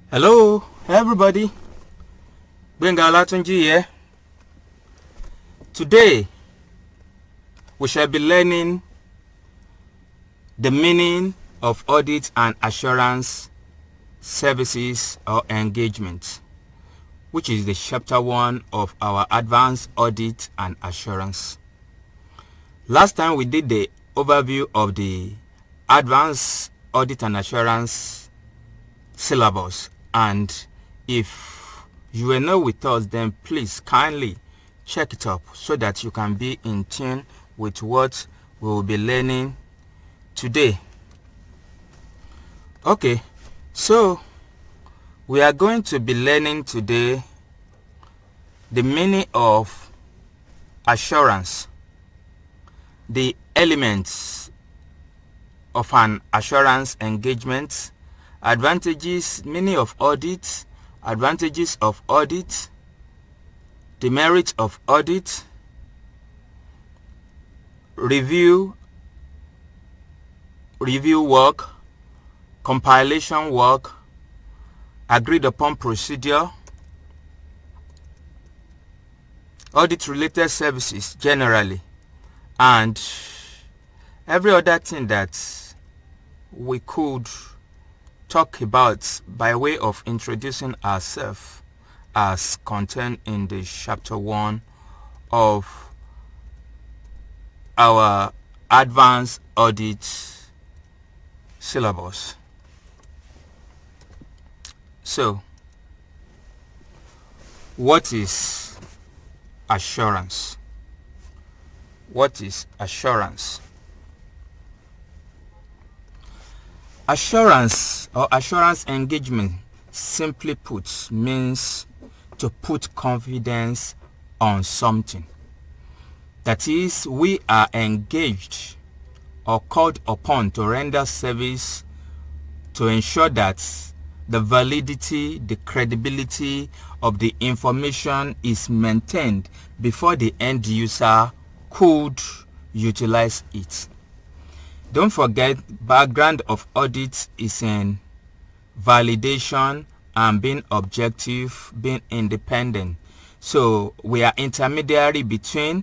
Hello everybody, Gbenga Olatunji here. Today we shall be learning the meaning of audit and assurance services or engagement, which is the chapter 1 of our advanced audit and assurance. Last time we did the overview of the advanced audit and assurance syllabus, and if you were not with us, then please kindly check it up so that you can be in tune with what we will be learning today. Okay, so we are going to be learning today the meaning of assurance, the elements of an assurance engagement, advantages, meaning of audit, advantages of audit, the merit of audit, review work, compilation work, agreed upon procedure, audit related services generally, and every other thing that we could talk about by way of introducing ourselves as contained in the chapter 1 of our advanced audit syllabus. So, what is assurance? What is assurance? Assurance or assurance engagement, simply put, means to put confidence on something. That is, we are engaged or called upon to render service to ensure that the validity, the credibility of the information is maintained before the end user could utilize it. Don't forget, background of audit is in validation and being objective, being independent. So we are intermediary between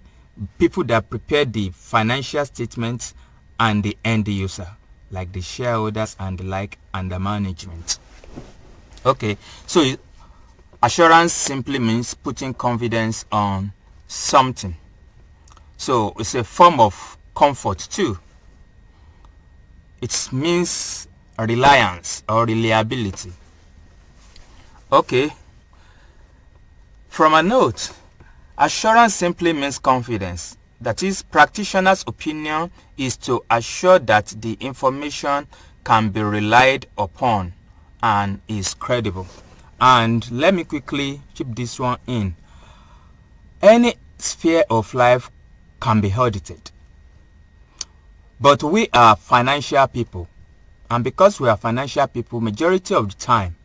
people that prepare the financial statements and the end user, like the shareholders and the like, and the management. Okay, so assurance simply means putting confidence on something. So it's a form of comfort too. It means reliance or reliability. Okay. From a note, assurance simply means confidence. That is, practitioner's opinion is to assure that the information can be relied upon and is credible. And let me quickly keep this one in. Any sphere of life can be audited. But we are financial people, and because we are financial people, majority of the time,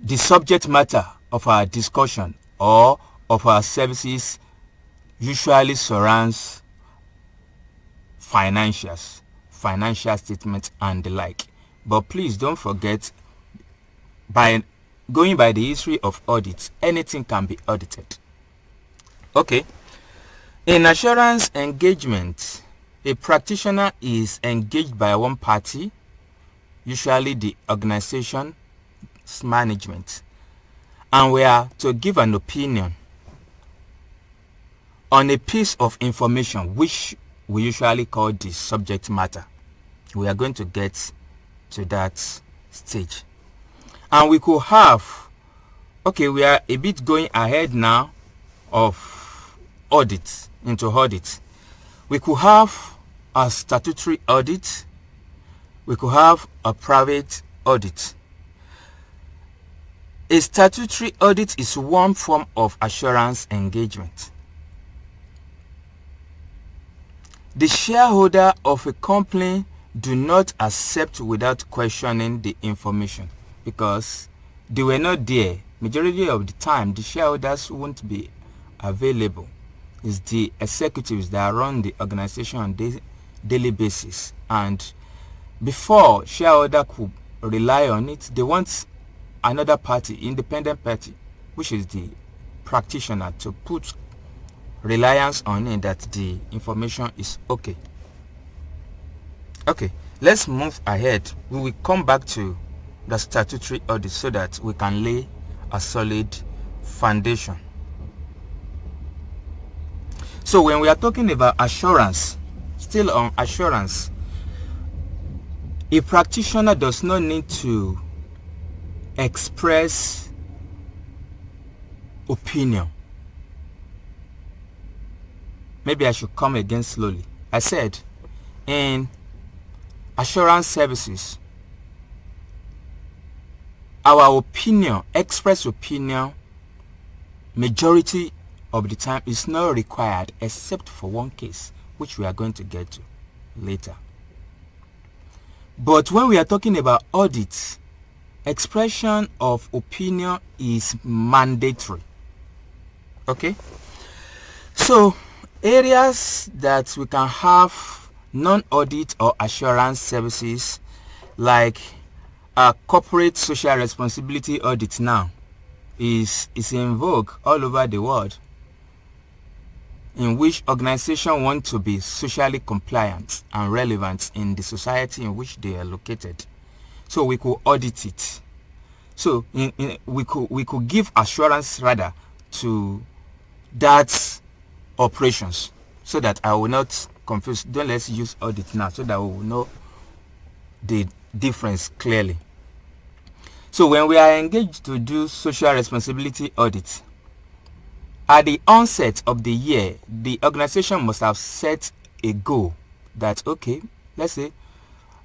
the subject matter of our discussion or of our services usually surrounds financials, financial statements and the like. But please don't forget, by going by the history of audits, anything can be audited. Okay. In assurance engagement, a practitioner is engaged by one party, usually the organization's management, and we are to give an opinion on a piece of information which we usually call the subject matter. We are going to get to that stage. And we could have, okay, we are a bit going ahead now of audit, into audit. We could have a statutory audit. We could have a private audit. A statutory audit is one form of assurance engagement. The shareholder of a company do not accept without questioning the information because they were not there. Majority of the time, the shareholders won't be available. It's the executives that run the organization on daily basis, and before shareholder could rely on it, they want another party, independent party, which is the practitioner, to put reliance on it that the information is okay. Okay, let's move ahead. We will come back to the statutory audit so that we can lay a solid foundation. So when we are talking about assurance, still on assurance, a practitioner does not need to express opinion. Maybe I should come again slowly. I said in assurance services, our opinion, express opinion, majority of the time is not required except for one case, which we are going to get to later. But when we are talking about audits, expression of opinion is mandatory. Okay? So, areas that we can have non-audit or assurance services, like corporate social responsibility audit now is in vogue all over the world, in which organizations want to be socially compliant and relevant in the society in which they are located. So we could audit it. So we could give assurance rather to that operations, so that I will not confuse. Don't let's use audit now so that we will know the difference clearly. So when we are engaged to do social responsibility audit, at the onset of the year, the organization must have set a goal that, okay, let's say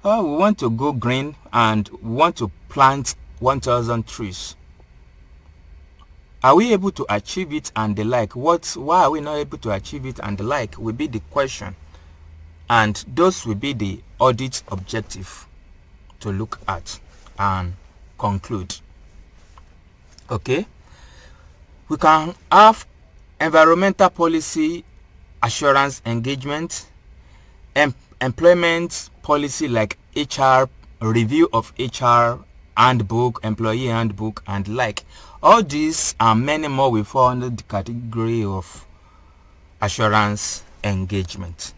we want to go green and we want to plant 1,000 trees. Are we able to achieve it and the like? Why are we not able to achieve it and the like will be the question. And those will be the audit objective to look at and conclude. Okay? We can have environmental policy assurance engagement, employment policy like HR, review of HR handbook, employee handbook, and like. All these and many more will fall under the category of assurance engagement.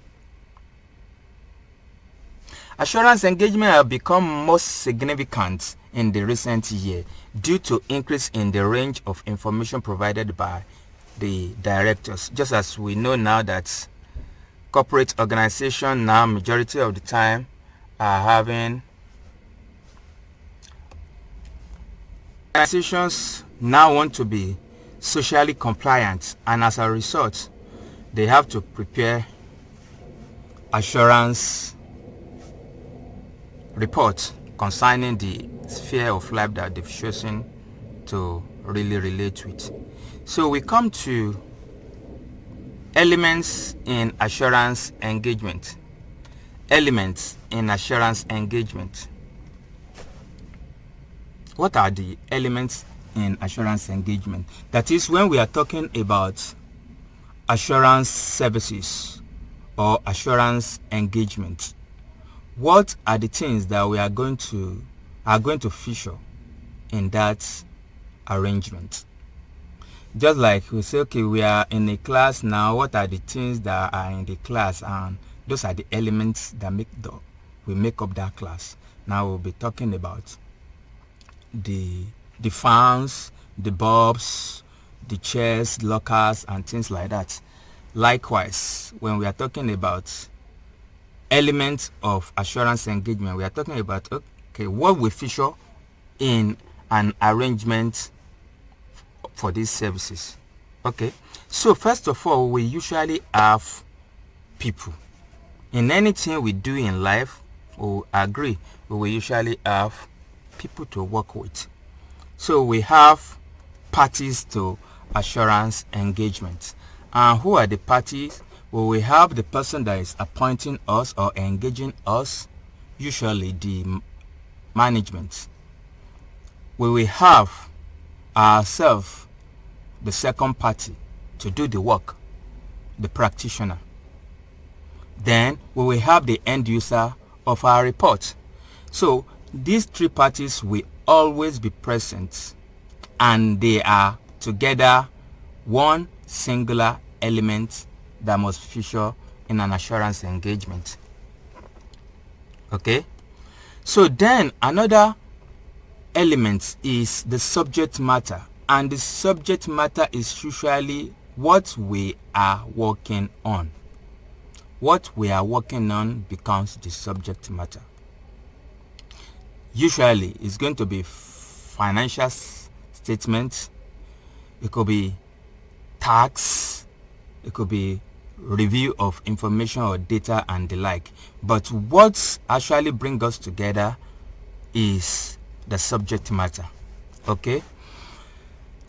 Assurance engagement have become most significant in the recent year due to increase in the range of information provided by the directors. Just as we know now that corporate organizations now majority of the time are having organizations now want to be socially compliant, and as a result they have to prepare assurance report concerning the sphere of life that they've chosen to really relate with. So we come to elements in assurance engagement. Elements in assurance engagement. What are the elements in assurance engagement? That is, when we are talking about assurance services or assurance engagement, what are the things that we are going to feature in that arrangement? Just like we say, okay, we are in a class now, what are the things that are in the class? And those are the elements that make up that class. Now we'll be talking about the fans, the bulbs, the chairs, lockers, and things like that. Likewise, when we are talking about elements of assurance engagement, we are talking about, okay, what we feature in an arrangement for these services. Okay, so first of all, we usually have people. In anything we do in life, we agree, we will usually have people to work with. So we have parties to assurance engagement. And who are the parties? Well, we have the person that is appointing us or engaging us, usually the management. We will have ourselves, the second party, to do the work, the practitioner. Then we will have the end user of our report. So these three parties will always be present, and they are together one singular element that must feature in an assurance engagement. Okay, so then another element is the subject matter, and the subject matter is usually what we are working on. What we are working on becomes the subject matter. Usually it's going to be financial statements, it could be tax, it could be review of information or data and the like. But what actually brings us together is the subject matter. Okay,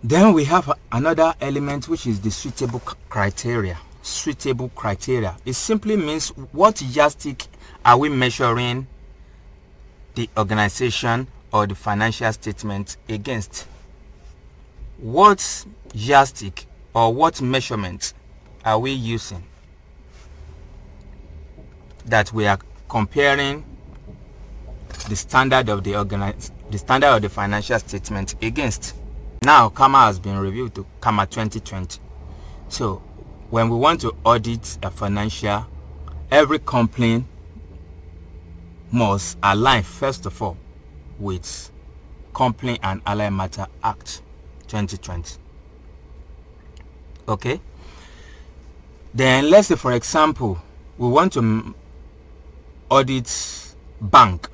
then we have another element, which is the suitable criteria. Suitable criteria, it simply means what yardstick are we measuring the organization or the financial statement against. What yardstick or what measurement are we using that we are comparing the standard of the financial statement against? Now CIMA has been reviewed to CIMA 2020. So when we want to audit a financial, every company must align first of all with Company and Allied Matter Act 2020. Okay, then let's say, for example, we want to audit bank.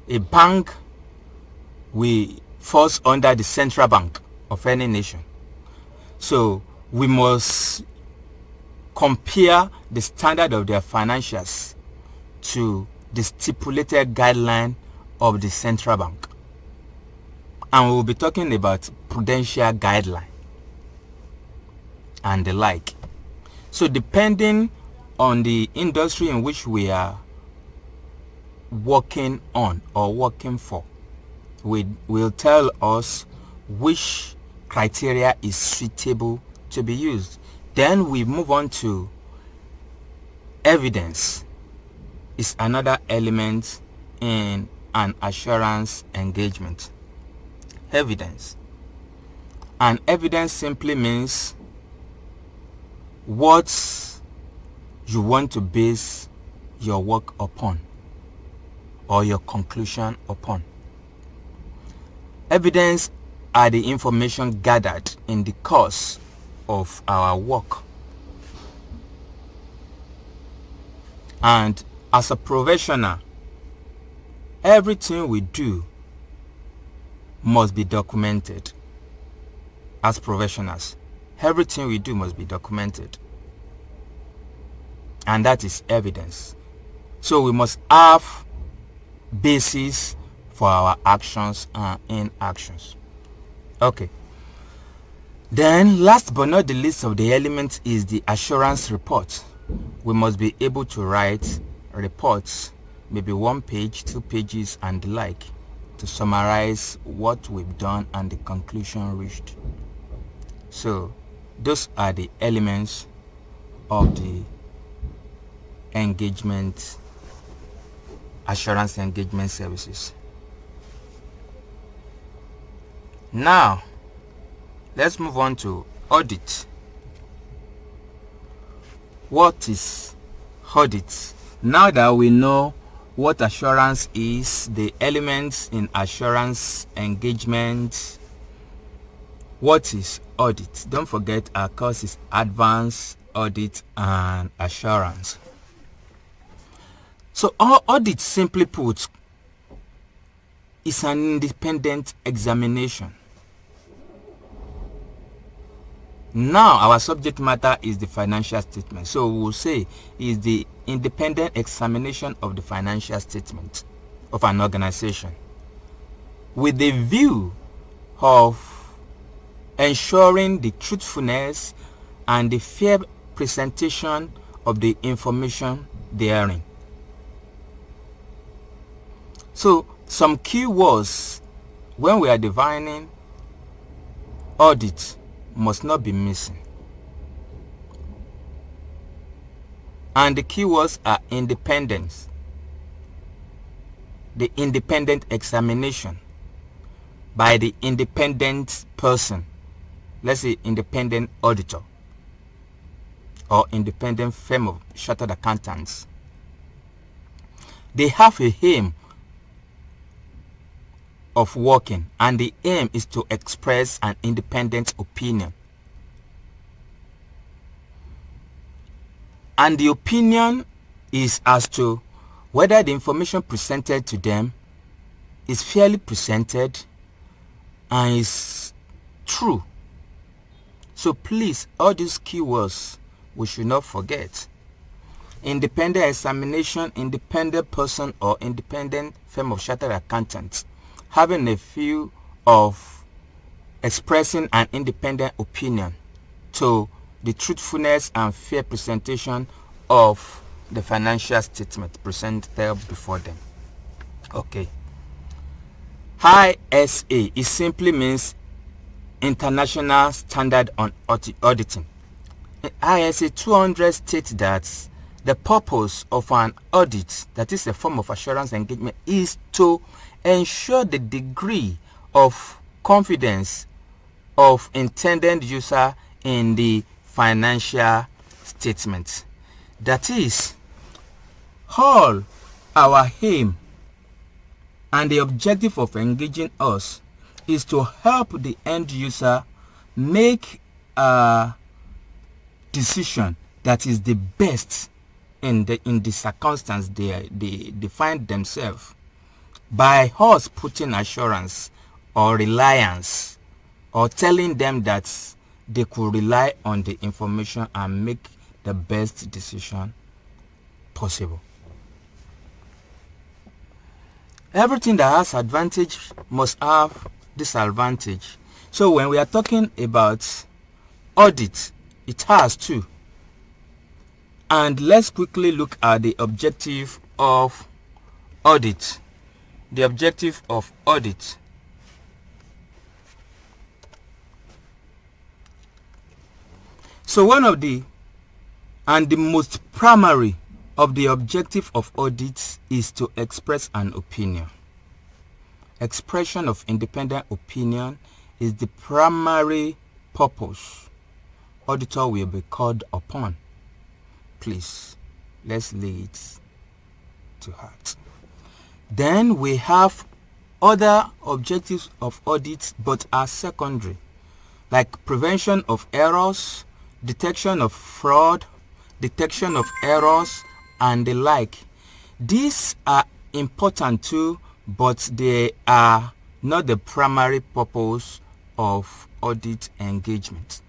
A bank we falls under the central bank of any nation, so we must compare the standard of their financials to the stipulated guideline of the central bank, and we will be talking about prudential guideline and the like. So depending on the industry in which we are working on or working for, will tell us which criteria is suitable to be used. Then we move on to evidence. Is another element in an assurance engagement. Evidence. And evidence simply means what you want to base your work upon or your conclusion upon. Evidence are the information gathered in the course of our work. And as a professional, everything we do must be documented. As professionals, everything we do must be documented, and that is evidence. So we must have basis for our actions and inactions. Okay, then last but not the least of the elements is the assurance report. We must be able to write reports, maybe 1 page, 2 pages and the like, to summarize what we've done and the conclusion reached. So those are the elements of the engagement, assurance engagement services. Now let's move on to audit. What is audit? Now that we know what assurance is, the elements in assurance engagement, what is audit? Don't forget our course is advanced audit and assurance. So our audit, simply put, is an independent examination. Now our subject matter is the financial statement, so we will say is the independent examination of the financial statement of an organization with the view of ensuring the truthfulness and the fair presentation of the information therein. So some keywords when we are defining audit must not be missing, and the keywords are independence, the independent examination by the independent person, let's say independent auditor or independent firm of chartered accountants. They have a aim of working, and the aim is to express an independent opinion. And the opinion is as to whether the information presented to them is fairly presented and is true. So please, all these keywords we should not forget. Independent examination, independent person or independent firm of chartered accountants, having a view of expressing an independent opinion to the truthfulness and fair presentation of the financial statement presented before them. Okay. ISA, it simply means International Standard on Auditing. ISA 200 states that the purpose of an audit, that is a form of assurance engagement, is to ensure the degree of confidence of intended user in the financial statement. That is, all our aim and the objective of engaging us is to help the end user make a decision that is the best in the circumstance they find themselves, by us putting assurance or reliance or telling them that they could rely on the information and make the best decision possible. Everything that has advantage must have disadvantage. So when we are talking about audit, it has too. And let's quickly look at the objective of audit. The objective of audit. So one of the most primary of the objective of audit is to express an opinion. Expression of independent opinion is the primary purpose auditor will be called upon. Please, let's lay it to heart. Then we have other objectives of audit but are secondary, like prevention of errors, detection of fraud, detection of errors, and the like. These are important too, but they are not the primary purpose of audit engagement.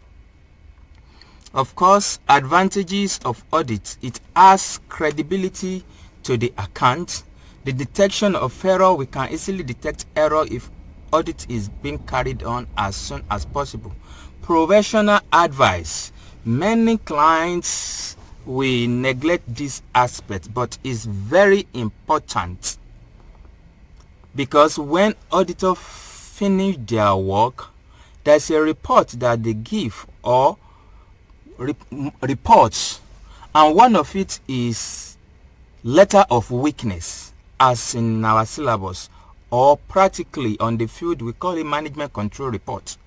Of course, advantages of audit: it adds credibility to the account. The detection of error, we can easily detect error if audit is being carried on as soon as possible. Professional advice: many clients will neglect this aspect, but it's very important, because when auditors finish their work, there's a report that they give or reports, and one of it is letter of weakness, as in our syllabus, or practically on the field we call it management control report.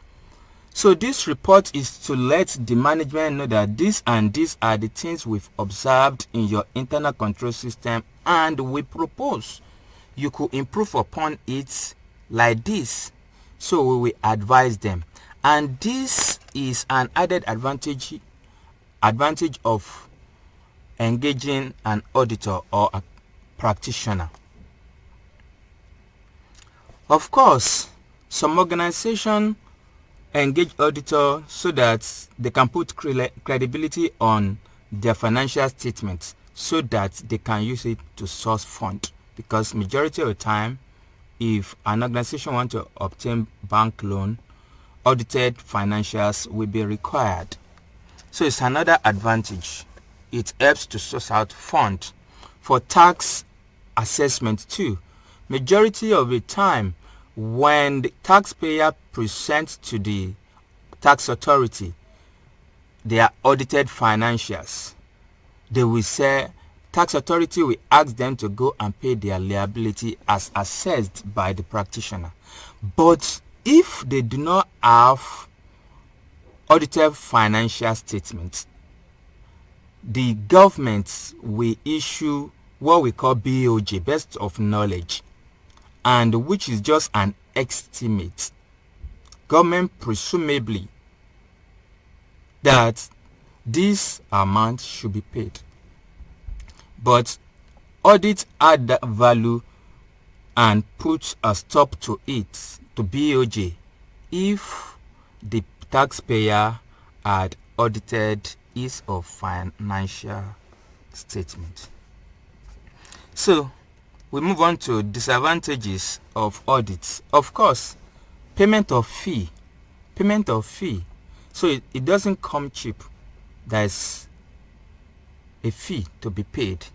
So this report is to let the management know that this and these are the things we've observed in your internal control system, and we propose you could improve upon it like this. So we will advise them, and this is an added advantage of engaging an auditor or a practitioner. Of course, some organizations engage auditor so that they can put credibility on their financial statements, so that they can use it to source fund, because majority of the time, if an organization wants to obtain bank loan, audited financials will be required. So it's another advantage. It helps to source out fund for tax assessment too. Majority of the time, when the taxpayer presents to the tax authority their audited financials, they will say, tax authority will ask them to go and pay their liability as assessed by the practitioner. But if they do not have audited financial statements, the government will issue what we call BOJ, best of knowledge, and which is just an estimate. Government presumably that this amount should be paid, but audit add that value and put a stop to it, to BOJ, if the taxpayer had audited his or financial statement. So we move on to disadvantages of audits. Of course, payment of fee. So it doesn't come cheap. There's a fee to be paid,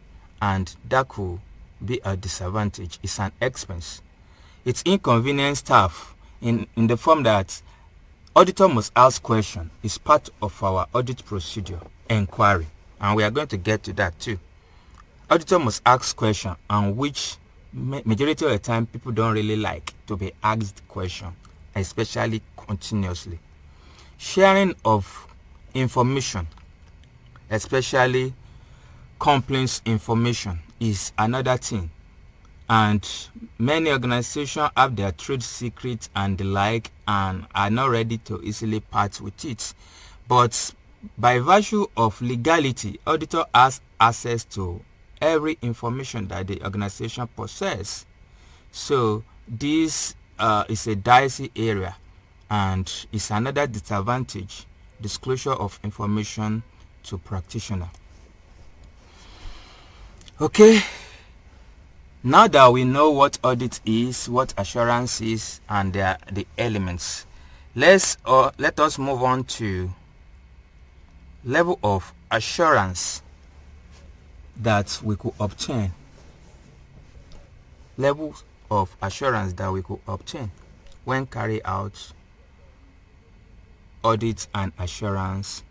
and that could be a disadvantage. It's an expense. It's inconvenient staff in the form that auditor must ask question. It's part of our audit procedure, inquiry, and we are going to get to that too. Auditor must ask question, and which majority of the time people don't really like to be asked question, especially continuously. Sharing of information, especially complaints information, is another thing, and many organizations have their trade secrets and the like and are not ready to easily part with it. But by virtue of legality, auditor has access to every information that the organization possesses. So this is a dicey area, and is another disadvantage, disclosure of information to practitioner. Okay, now that we know what audit is, what assurance is, and the elements, let us move on to level of assurance that we could obtain. Levels of assurance that we could obtain when carry out audit and assurance